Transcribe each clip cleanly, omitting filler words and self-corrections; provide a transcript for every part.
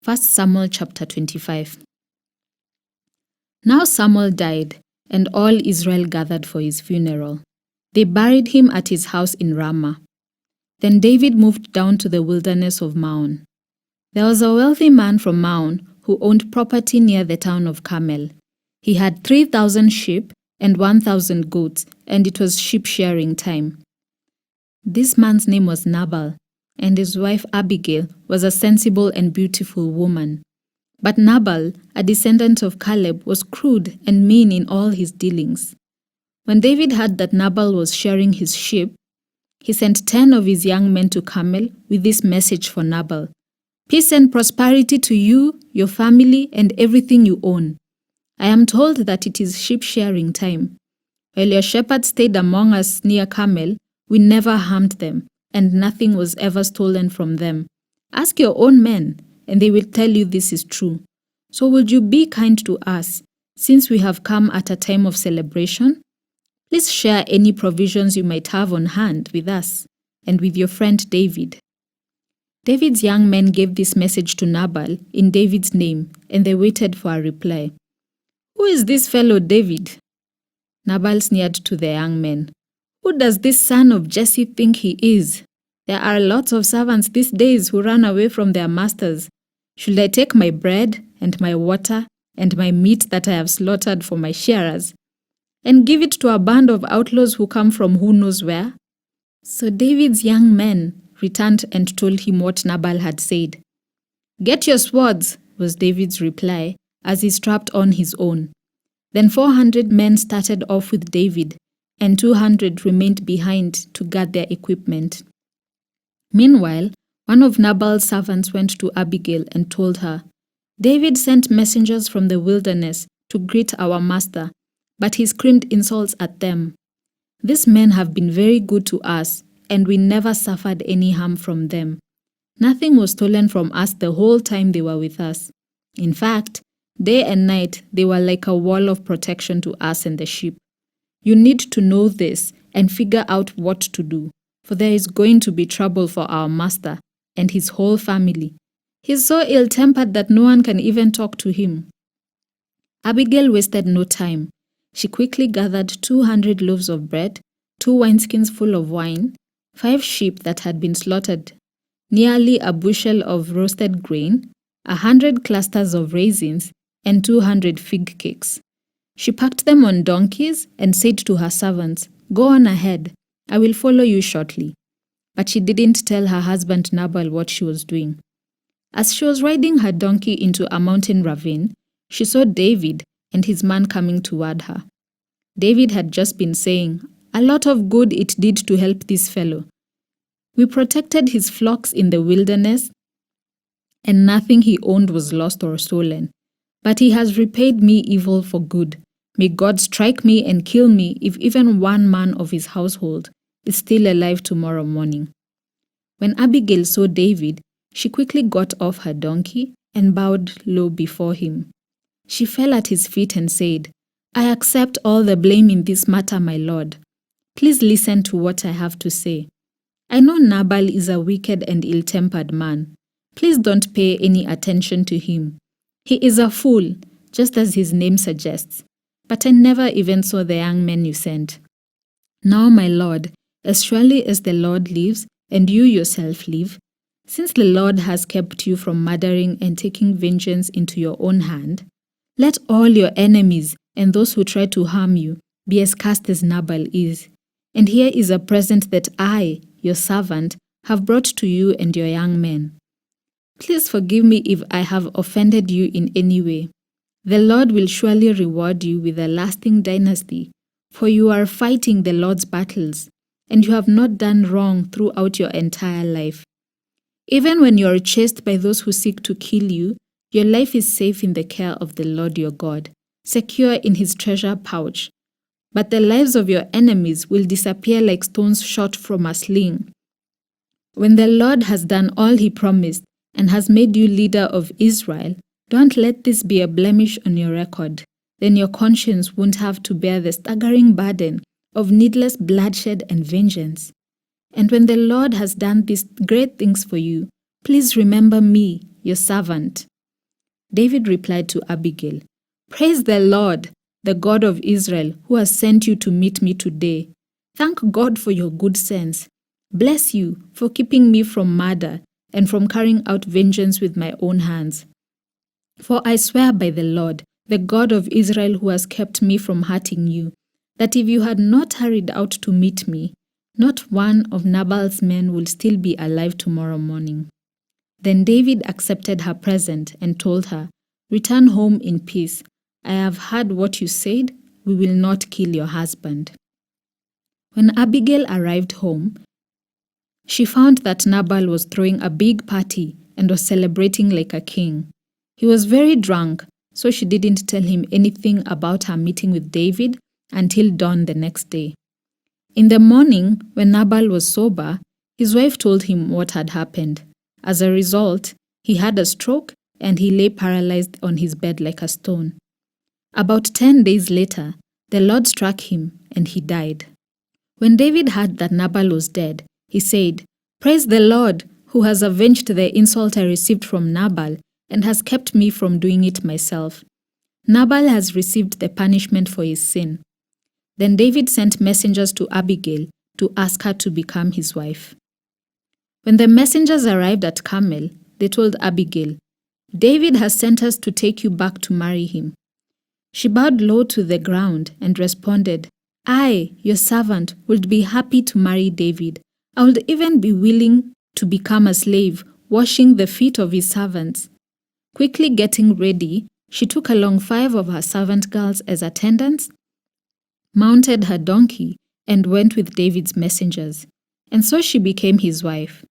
1 Samuel chapter 25. Now Samuel died, and all Israel gathered for his funeral. They buried him at his house in Ramah. Then David moved down to the wilderness of Maon. There was a wealthy man from Maon who owned property near the town of Carmel. He had 3,000 sheep and 1,000 goats, and it was sheep-shearing time. This man's name was Nabal, and his wife Abigail was a sensible and beautiful woman. But Nabal, a descendant of Caleb, was crude and mean in all his dealings. When David heard that Nabal was shearing his sheep, he sent 10 of his young men to Carmel with this message for Nabal: "Peace and prosperity to you, your family, and everything you own. I am told that it is sheep-shearing time. While your shepherds stayed among us near Carmel, we never harmed them, and nothing was ever stolen from them. Ask your own men, and they will tell you this is true. So would you be kind to us, since we have come at a time of celebration? Please share any provisions you might have on hand with us and with your friend David." David's young men gave this message to Nabal in David's name, and they waited for a reply. "Who is this fellow David?" Nabal sneered to the young men. "Who does this son of Jesse think he is? There are lots of servants these days who run away from their masters. Should I take my bread and my water and my meat that I have slaughtered for my shearers and give it to a band of outlaws who come from who knows where?" So David's young men returned and told him what Nabal had said. "Get your swords," was David's reply as he strapped on his own. Then 400 men started off with David, and 200 remained behind to guard their equipment. Meanwhile, one of Nabal's servants went to Abigail and told her, "David sent messengers from the wilderness to greet our master, but he screamed insults at them. These men have been very good to us, and we never suffered any harm from them. Nothing was stolen from us the whole time they were with us. In fact, day and night they were like a wall of protection to us and the sheep. You need to know this and figure out what to do, for there is going to be trouble for our master and his whole family. He's so ill-tempered that no one can even talk to him." Abigail wasted no time. She quickly gathered 200 loaves of bread, 2 wineskins full of wine, 5 sheep that had been slaughtered, nearly a bushel of roasted grain, 100 clusters of raisins, and 200 fig cakes. She packed them on donkeys and said to her servants, "Go on ahead, I will follow you shortly." But she didn't tell her husband Nabal what she was doing. As she was riding her donkey into a mountain ravine, she saw David and his man coming toward her. David had just been saying, "A lot of good it did to help this fellow. We protected his flocks in the wilderness, and nothing he owned was lost or stolen. But he has repaid me evil for good. May God strike me and kill me if even one man of his household is still alive tomorrow morning." When Abigail saw David, she quickly got off her donkey and bowed low before him. She fell at his feet and said, "I accept all the blame in this matter, my lord. Please listen to what I have to say. I know Nabal is a wicked and ill-tempered man. Please don't pay any attention to him. He is a fool, just as his name suggests. But I never even saw the young men you sent. Now, my lord, as surely as the Lord lives and you yourself live, since the Lord has kept you from murdering and taking vengeance into your own hand, let all your enemies and those who try to harm you be as cursed as Nabal is. And here is a present that I, your servant, have brought to you and your young men. Please forgive me if I have offended you in any way. The Lord will surely reward you with a lasting dynasty, for you are fighting the Lord's battles, and you have not done wrong throughout your entire life. Even when you are chased by those who seek to kill you, your life is safe in the care of the Lord your God, secure in his treasure pouch. But the lives of your enemies will disappear like stones shot from a sling. When the Lord has done all he promised and has made you leader of Israel, don't let this be a blemish on your record. Then your conscience won't have to bear the staggering burden of needless bloodshed and vengeance. And when the Lord has done these great things for you, please remember me, your servant. David replied to Abigail, "Praise the Lord, the God of Israel, who has sent you to meet me today. Thank God for your good sense. Bless you for keeping me from murder and from carrying out vengeance with my own hands. For I swear by the Lord, the God of Israel, who has kept me from hurting you, that if you had not hurried out to meet me, not one of Nabal's men will still be alive tomorrow morning." Then David accepted her present and told her, "Return home in peace. I have heard what you said. We will not kill your husband." When Abigail arrived home, she found that Nabal was throwing a big party and was celebrating like a king. He was very drunk, so she didn't tell him anything about her meeting with David until dawn the next day. In the morning, when Nabal was sober, his wife told him what had happened. As a result, he had a stroke and he lay paralyzed on his bed like a stone. About 10 days later, the Lord struck him and he died. When David heard that Nabal was dead, he said, "Praise the Lord, who has avenged the insult I received from Nabal and has kept me from doing it myself. Nabal has received the punishment for his sin." Then David sent messengers to Abigail to ask her to become his wife. When the messengers arrived at Carmel, they told Abigail, "David has sent us to take you back to marry him." She bowed low to the ground and responded, "I, your servant, would be happy to marry David. I would even be willing to become a slave, washing the feet of his servants." Quickly getting ready, she took along 5 of her servant girls as attendants, mounted her donkey, and went with David's messengers. And so she became his wife.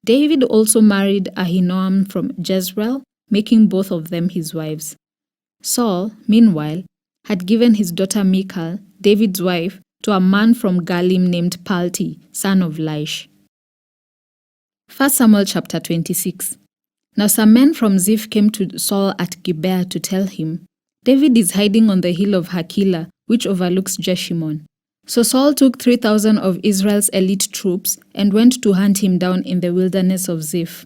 David also married Ahinoam from Jezreel, making both of them his wives. Saul, meanwhile, had given his daughter Michal, David's wife, to a man from Galim named Palti, son of Laish. 1 Samuel chapter 26. Now some men from Ziph came to Saul at Gibeah to tell him, "David is hiding on the hill of Hakila, which overlooks Jeshimon." So Saul took 3,000 of Israel's elite troops and went to hunt him down in the wilderness of Ziph.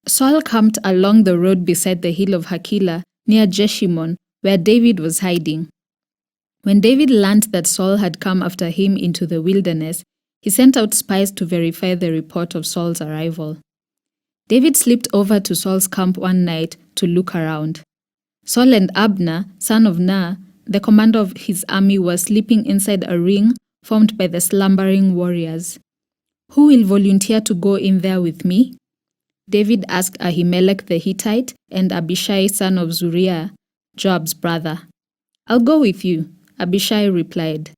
Saul camped along the road beside the hill of Hakila, near Jeshimon, where David was hiding. When David learned that Saul had come after him into the wilderness, he sent out spies to verify the report of Saul's arrival. David slipped over to Saul's camp one night to look around. Saul and Abner, son of Ner, the commander of his army, were sleeping inside a ring formed by the slumbering warriors. "Who will volunteer to go in there with me?" David asked Ahimelech the Hittite and Abishai son of Zuriah, Joab's brother. "I'll go with you," Abishai replied.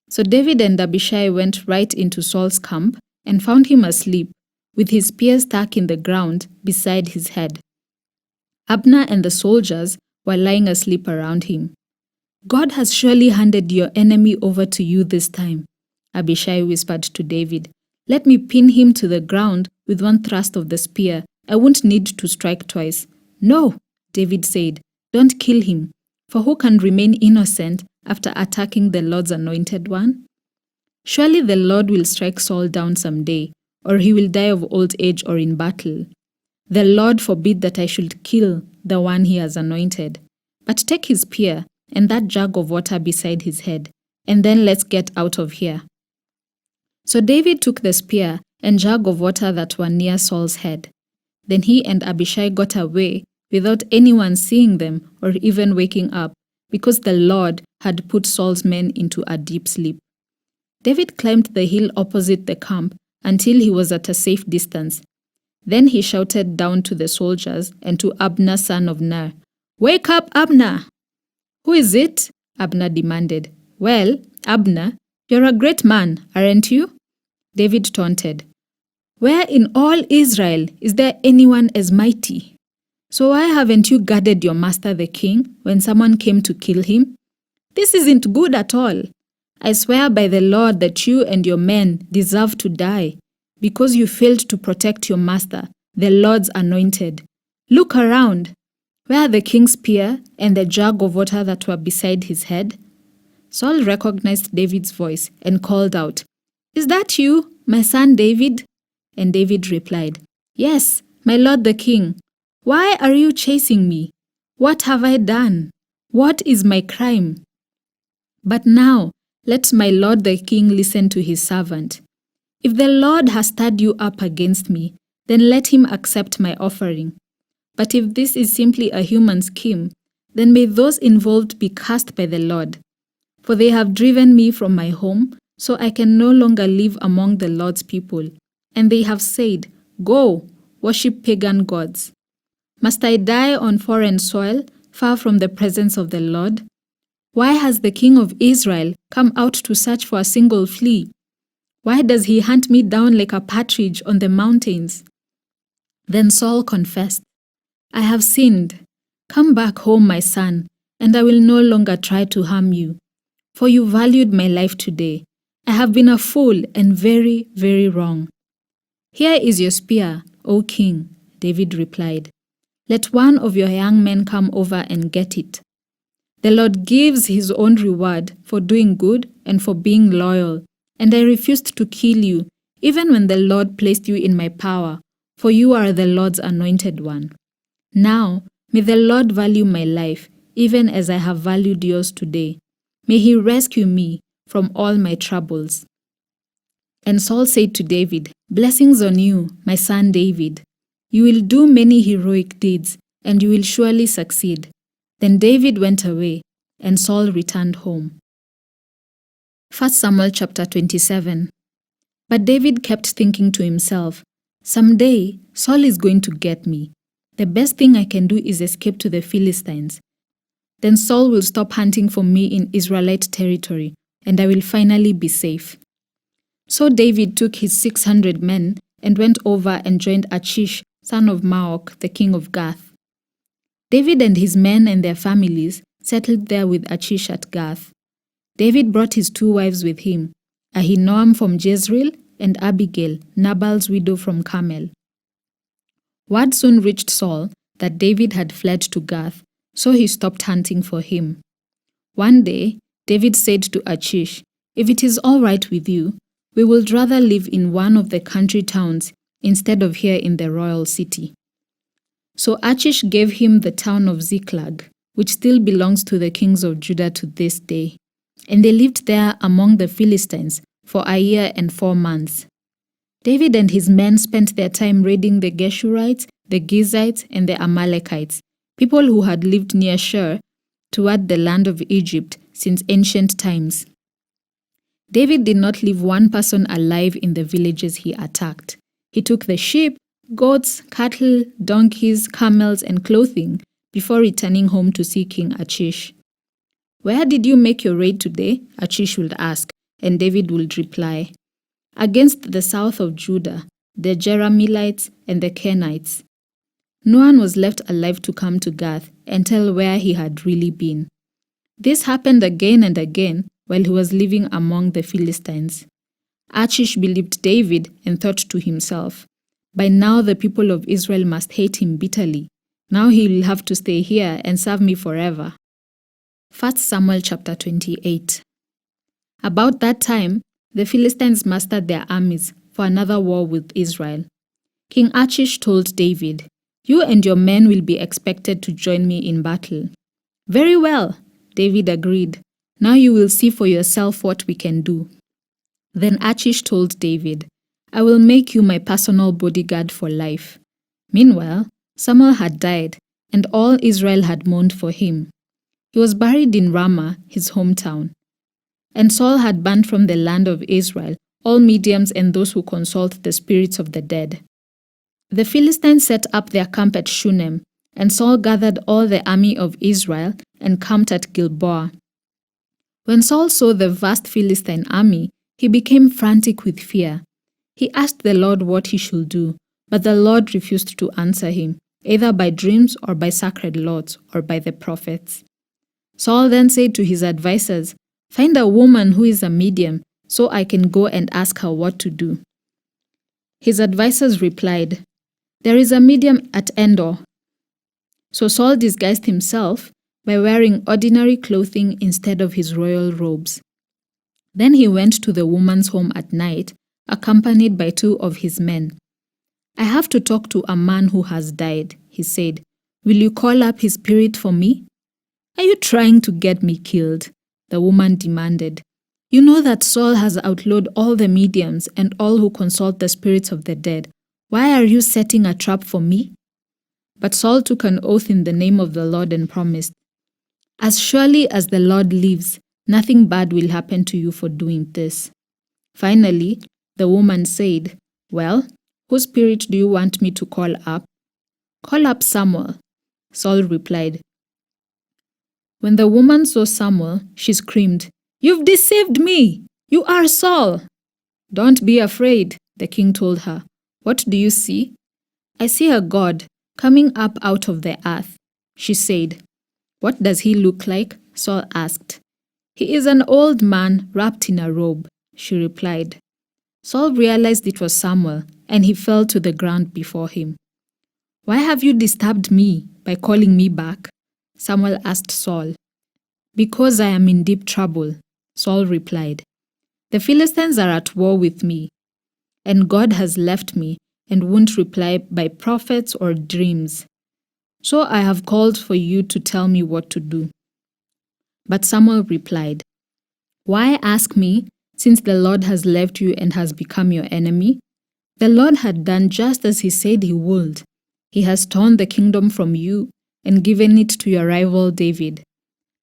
So David and Abishai went right into Saul's camp and found him asleep, with his spear stuck in the ground beside his head. Abner and the soldiers were lying asleep around him. "God has surely handed your enemy over to you this time," Abishai whispered to David. "Let me pin him to the ground with one thrust of the spear. I won't need to strike twice." "No," David said, "don't kill him, for who can remain innocent after attacking the Lord's anointed one? Surely the Lord will strike Saul down someday, or he will die of old age or in battle. The Lord forbid that I should kill the one he has anointed. But take his spear and that jug of water beside his head, and then let's get out of here." So David took the spear and jug of water that were near Saul's head. Then he and Abishai got away without anyone seeing them or even waking up, because the Lord had put Saul's men into a deep sleep. David climbed the hill opposite the camp until he was at a safe distance. Then he shouted down to the soldiers and to Abner son of Ner, "Wake up, Abner!" "Who is it?" Abner demanded. "Well, Abner, you're a great man, aren't you?" David taunted. "Where in all Israel is there anyone as mighty? So why haven't you guarded your master the king when someone came to kill him? This isn't good at all. I swear by the Lord that you and your men deserve to die, because you failed to protect your master, the Lord's anointed. Look around. Where are the king's spear and the jug of water that were beside his head?" Saul recognized David's voice and called out, "Is that you, my son David?" And David replied, "Yes, my lord the king. Why are you chasing me? What have I done? What is my crime? But now let my lord the king listen to his servant. If the Lord has stirred you up against me, then let him accept my offering. But if this is simply a human scheme, then may those involved be cast by the Lord. For they have driven me from my home, so I can no longer live among the Lord's people. And they have said, Go, worship pagan gods. Must I die on foreign soil, far from the presence of the Lord? Why has the king of Israel come out to search for a single flea? Why does he hunt me down like a partridge on the mountains? Then Saul confessed, I have sinned. Come back home, my son, and I will no longer try to harm you. For you valued my life today. I have been a fool and very, very wrong. Here is your spear, O king, David replied. Let one of your young men come over and get it. The Lord gives his own reward for doing good and for being loyal, and I refused to kill you, even when the Lord placed you in my power, for you are the Lord's anointed one. Now, may the Lord value my life, even as I have valued yours today. May he rescue me from all my troubles. And Saul said to David, Blessings on you, my son David. You will do many heroic deeds, and you will surely succeed. Then David went away, and Saul returned home. 1 Samuel chapter 27. But David kept thinking to himself, Someday, Saul is going to get me. The best thing I can do is escape to the Philistines. Then Saul will stop hunting for me in Israelite territory, and I will finally be safe. So David took his 600 men and went over and joined Achish, son of Maok, the king of Gath. David and his men and their families settled there with Achish at Gath. David brought his 2 wives with him, Ahinoam from Jezreel and Abigail, Nabal's widow from Carmel. Word soon reached Saul that David had fled to Gath, so he stopped hunting for him. One day, David said to Achish, If it is all right with you, we would rather live in one of the country towns instead of here in the royal city. So Achish gave him the town of Ziklag, which still belongs to the kings of Judah to this day. And they lived there among the Philistines for a year and 4 months. David and his men spent their time raiding the Geshurites, the Gizites, and the Amalekites, people who had lived near Shur, toward the land of Egypt since ancient times. David did not leave one person alive in the villages he attacked. He took the sheep, goats, cattle, donkeys, camels, and clothing before returning home to see King Achish. Where did you make your raid today? Achish would ask, and David would reply, Against the south of Judah, the Jerahmeelites and the Kenites. No one was left alive to come to Gath and tell where he had really been. This happened again and again while he was living among the Philistines. Achish believed David and thought to himself, By now the people of Israel must hate him bitterly. Now he will have to stay here and serve me forever. 1 Samuel chapter 28. About that time, the Philistines mustered their armies for another war with Israel. King Achish told David, You and your men will be expected to join me in battle. Very well, David agreed. Now you will see for yourself what we can do. Then Achish told David, I will make you my personal bodyguard for life. Meanwhile, Samuel had died, and all Israel had mourned for him. He was buried in Ramah, his hometown. And Saul had banned from the land of Israel all mediums and those who consult the spirits of the dead. The Philistines set up their camp at Shunem, and Saul gathered all the army of Israel and camped at Gilboa. When Saul saw the vast Philistine army, he became frantic with fear. He asked the Lord what he should do, but the Lord refused to answer him, either by dreams or by sacred laws or by the prophets. Saul then said to his advisers, Find a woman who is a medium, so I can go and ask her what to do. His advisers replied, There is a medium at Endor. So Saul disguised himself by wearing ordinary clothing instead of his royal robes. Then he went to the woman's home at night, accompanied by 2 of his men. I have to talk to a man who has died, he said. Will you call up his spirit for me? Are you trying to get me killed? The woman demanded. You know that Saul has outlawed all the mediums and all who consult the spirits of the dead. Why are you setting a trap for me? But Saul took an oath in the name of the Lord and promised, As surely as the Lord lives, nothing bad will happen to you for doing this. Finally, the woman said, Well, whose spirit do you want me to call up? Call up Samuel. Saul replied. When the woman saw Samuel, she screamed, You've deceived me! You are Saul! Don't be afraid, the king told her. What do you see? I see a god coming up out of the earth, she said. What does he look like? Saul asked. He is an old man wrapped in a robe, she replied. Saul realized it was Samuel, and he fell to the ground before him. Why have you disturbed me by calling me back? Samuel asked Saul. Because I am in deep trouble, Saul replied. The Philistines are at war with me, and God has left me and won't reply by prophets or dreams. So I have called for you to tell me what to do. But Samuel replied, Why ask me, since the Lord has left you and has become your enemy? The Lord had done just as he said he would. He has torn the kingdom from you and given it to your rival David.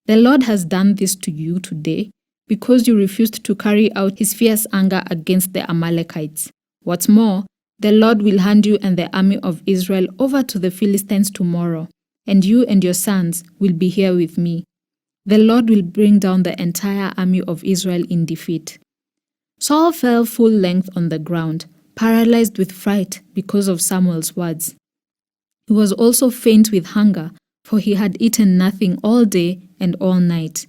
The Lord has done this to you today because you refused to carry out his fierce anger against the Amalekites. What's more, the Lord will hand you and the army of Israel over to the Philistines tomorrow, and you and your sons will be here with me. The Lord will bring down the entire army of Israel in defeat. Saul fell full length on the ground, paralyzed with fright because of Samuel's words. He was also faint with hunger, for he had eaten nothing all day and all night.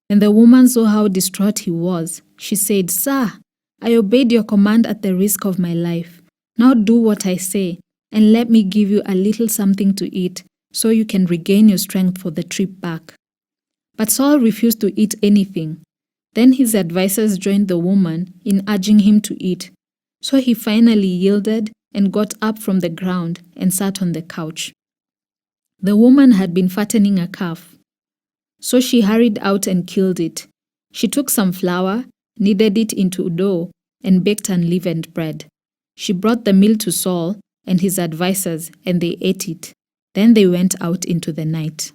When the woman saw how distraught he was, she said, Sir, I obeyed your command at the risk of my life. Now do what I say, and let me give you a little something to eat, so you can regain your strength for the trip back. But Saul refused to eat anything. Then his advisers joined the woman in urging him to eat. So he finally yielded and got up from the ground and sat on the couch. The woman had been fattening a calf. So she hurried out and killed it. She took some flour, kneaded it into dough, and baked unleavened bread. She brought the meal to Saul and his advisers, and they ate it. Then they went out into the night.